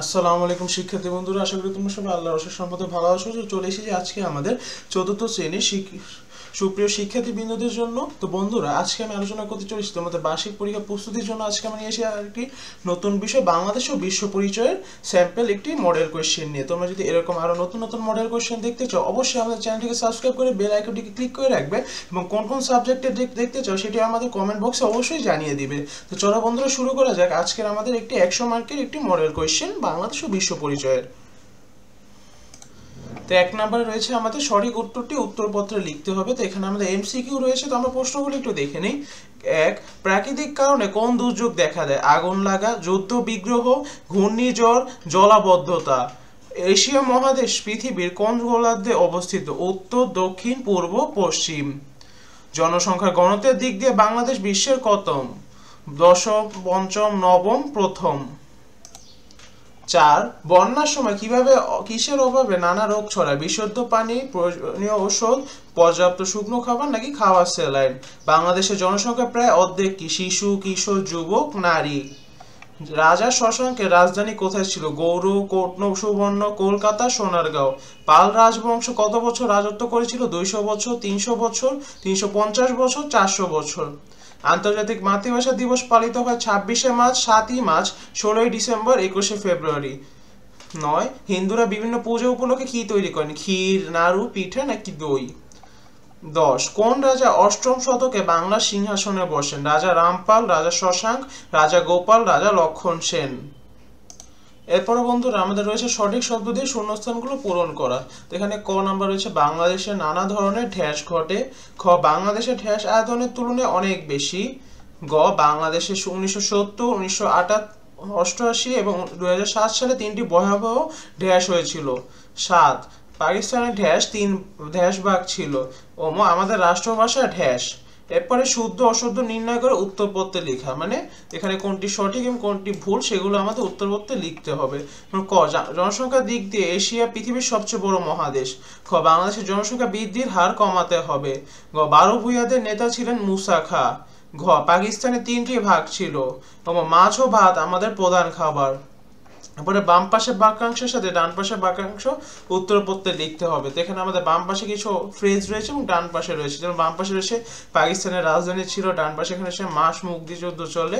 আসসালামু আলাইকুম শিক্ষার্থী বন্ধুরা, আশা করি তোমরা সবাই আল্লাহর অশেষ রহমতে ভালো আছো। চলে এসেছি আজকে আমাদের চতুর্থ শ্রেণীর সুপ্রিয় শিক্ষার্থী বিন্দুদের জন্য। তো বন্ধুরা, আজকে আমি আলোচনা করতে চলেছি তোমাদের বার্ষিক পরীক্ষা প্রস্তুতির জন্য। আজকে আমি নিয়ে এসে আরেকটি নতুন বিষয়, বাংলাদেশ ও বিশ্ব পরিচয়ের স্যাম্পল একটি মডেল কোয়েশ্চেন নিয়ে। তোমরা যদি এরকম আরো নতুন নতুন মডেল কোয়েশ্চেন দেখতে চাও, অবশ্যই আমাদের চ্যানেলটিকে সাবস্ক্রাইব করে বেল আইকনটিকে ক্লিক করে রাখবে এবং কোন কোন সাবজেক্টে দেখতে চাও সেটি আমাদের কমেন্ট বক্সে অবশ্যই জানিয়ে দিবে। তো চলো বন্ধুরা, শুরু করা যাক আজকের আমাদের একটি 100 মার্কের একটি মডেল কোয়েশ্চেন বাংলাদেশ ও বিশ্ব পরিচয়ের। তো 1 নম্বরে রয়েছে আমাদের সঠিক উত্তরটি উত্তরপত্রে লিখতে হবে। তো এখানে আমাদের এমসিকিউ রয়েছে, তো আমরা প্রশ্নগুলো একটু দেখে নিই। 1, প্রাকৃতিক কারণে কোন দুর্যোগ দেখা দেয়? আগুন লাগা, যুদ্ধ বিগ্রহ, ঘূর্ণিঝড়, জলাবদ্ধতা। এশিয়া মহাদেশ পৃথিবীর কোন গোলার্ধে অবস্থিত? উত্তর, দক্ষিণ, পূর্ব, পশ্চিম। জনসংখ্যার ঘনত্বের দিক দিয়ে বাংলাদেশ বিশ্বের কতম? দশম, পঞ্চম, নবম, প্রথম। 4, বন্যার সময় কিসের অভাবে নানা রোগ ছড়ায়? বিশুদ্ধ পানি, প্রয়োজনীয় ঔষধ, পর্যাপ্ত শুকনো খাবার নাকি খাওয়ার স্যালাইন। বাংলাদেশের জনসংখ্যা প্রায় অর্ধেক কি? শিশু, কিশোর, যুবক, নারী। রাজা শশাঙ্কের রাজধানী কোথায় ছিল? গৌড়, কোটন, সুবর্ণ, কলকাতা, সোনারগাঁও। পাল রাজবংশ কত বছর রাজত্ব করেছিল? 200 বছর, 300 বছর, 350 বছর, 400 বছর। আন্তর্জাতিক মাতৃভাষা দিবস পালিত হয় 26শে মার্চ, 7ই মার্চ, 16ই ডিসেম্বর, 21শে ফেব্রুয়ারি। 9, হিন্দুরা বিভিন্ন পূজা উপলক্ষে কি তৈরি করেন? ক্ষীর, নাড়ু, পিঠা নাকি দই। 10, কোন রাজা অষ্টম শতকে বাংলার সিংহাসনে বসেন? রাজা রামপাল, রাজা শশাঙ্ক, রাজা গোপাল, রাজা লক্ষণ সেন। এরপরে বন্ধুরা আমাদের রয়েছে সঠিক শব্দ দিয়ে শূন্যস্থানগুলো পূরণ করা। তো এখানে ক নাম্বার রয়েছে বাংলাদেশে নানা ধরনের ঢ্যাস ঘটে। খ, বাংলাদেশের ঢ্যাস আয়তনের তুলনায় অনেক বেশি। গ, বাংলাদেশে 1970, 1988 এবং 2007 সালে 3টি ভয়াবহ ঢ্যাস হয়েছিল। 7, পাকিস্তানের ঢ্যাস 3 ঢ্যাস ভাগ ছিল। ও আমাদের রাষ্ট্রভাষা ঢ্যাস। এরপরে শুদ্ধ অশুদ্ধ নির্ণয় করে উত্তরপত্রে লেখা, মানে এখানে কোনটি সঠিক এবং কোনটি ভুল সেগুলো আমাদের উত্তরপত্রে লিখতে হবে। ক, জনসংখ্যার দিক দিয়ে এশিয়া পৃথিবীর সবচেয়ে বড় মহাদেশ। খ, বাংলাদেশের জনসংখ্যা বৃদ্ধির হার কমাতে হবে। গ, 12 ভূঁইয়াদের নেতা ছিলেন মুসা খা। ঘ, পাকিস্তানে 3টি ভাগ ছিল। মাছ ও ভাত আমাদের প্রধান খাবার। তারপরে বাম পাশের বাক্যাংশের সাথে ডান পাশের বাক্যাংশ উত্তরপত্রে লিখতে হবে। তো এখানে আমাদের বাম পাশে কিছু ফ্রেজ রয়েছে এবং ডান পাশে রয়েছে। যেমন বাম পাশে রয়েছে পাকিস্তানের রাজধানী ছিল, ডান পাশে এখানে রয়েছে মাস মুক্তিযুদ্ধ চলে।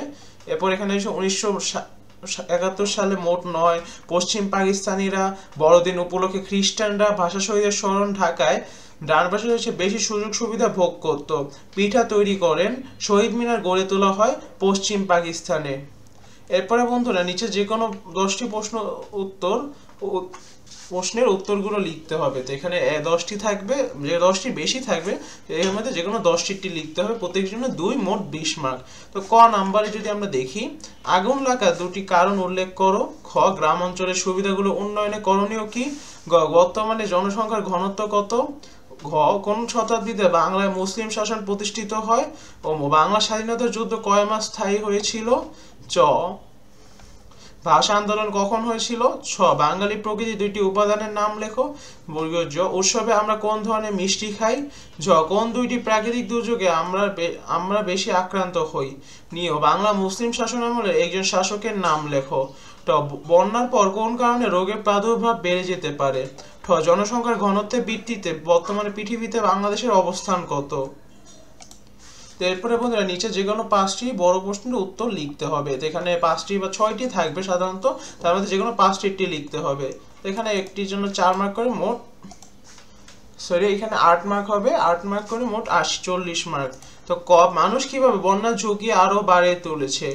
এরপর এখানে রয়েছে 1971 সালে মোট 9 পশ্চিম পাকিস্তানিরা বড়দিন উপলক্ষে খ্রিস্টানরা ভাষা শহীদের স্মরণ ঢাকায়। ডান পাশে রয়েছে বেশি সুযোগ সুবিধা ভোগ করত, পিঠা তৈরি করেন, শহীদ মিনার গড়ে তোলা হয় পশ্চিম পাকিস্তানে। এরপরে বন্ধুরা নিচে যে কোনো 10টি প্রশ্নের উত্তরগুলো লিখতে হবে। তো এখানে 10টি থাকবে, যে 10টি বেশি থাকবে এর মধ্যে যে কোনো 10টি লিখতে হবে, প্রত্যেক জন্য 2, মোট 20 মার্ক। তো ক নাম্বারে যদি আমরা দেখি, আগুন লাগার 2টি কারণ উল্লেখ করো। খ, গ্রাম অঞ্চলের সুবিধাগুলো উন্নয়নে করণীয় কি? গ, বর্তমানে জনসংখ্যার ঘনত্ব কত? ঘ, কোন শতাব্দীতে বাংলায় মুসলিম শাসন প্রতিষ্ঠিত হয়? ও, বাংলা স্বাধীনতার যুদ্ধ কয় মাস স্থায়ী হয়েছিল? চ, ভাষা আন্দোলন কখন হয়েছিল? ছ, বাঙালি প্রকৃতির 2টি উপাদানের নাম লেখো। জ, উৎসবে আমরা কোন ধরনের মিষ্টি খাই? ঝ, কোন 2টি প্রাকৃতিক দুর্যোগে আমরা বেশি আক্রান্ত হই? নিয়, বাংলা মুসলিম শাসন আমলে একজন শাসকের নাম লেখো। ট, বন্যার পর কোন কারণে রোগের প্রাদুর্ভাব বেড়ে যেতে পারে? ঠ, জনসংখ্যার ঘনত্বের ভিত্তিতে বর্তমানে পৃথিবীতে বাংলাদেশের অবস্থান কত? এরপরে বন্ধুরা নিচে যে কোনো 5টি বড় প্রশ্নের উত্তর লিখতে হবে। তো এখানে 5টি বা 6টি থাকবে সাধারণত, তার মধ্যে যে কোনো 5টি লিখতে হবে। তো এখানে একটির জন্য 4 মার্ক করে মোট, এখানে 8 মার্ক হবে, 8 মার্ক করে মোট 40 মার্ক। তো ক, মানুষ কিভাবে বন্যার ঝুঁকি আরো বাড়িয়ে তুলেছে?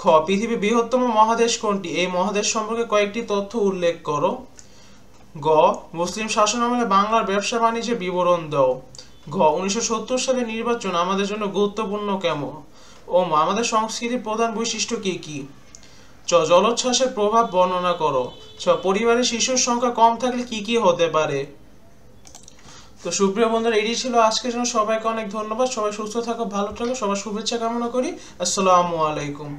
খ, পৃথিবীর বৃহত্তম মহাদেশ কোনটি? এই মহাদেশ সম্পর্কে কয়েকটি তথ্য উল্লেখ করো। গ, মুসলিম শাসন আমলে বাংলার ব্যবসা বাণিজ্যের বিবরণ দাও। ঘ, 1970 সালের নির্বাচন আমাদের জন্য গুরুত্বপূর্ণ কেন? ও, আমাদের সংস্কৃতির প্রধান বৈশিষ্ট্য কি কি? চ, জলোচ্ছ্বাসের প্রভাব বর্ণনা করো। ছ, পরিবারে শিশুর সংখ্যা কম থাকলে কি কি হতে পারে? তো সুপ্রিয় বন্ধুরা, এটি ছিল আজকের জন্য। সবাইকে অনেক ধন্যবাদ। সবাই সুস্থ থাকো, ভালো থাকো, সবার শুভেচ্ছা কামনা করি। আসসালামু আলাইকুম।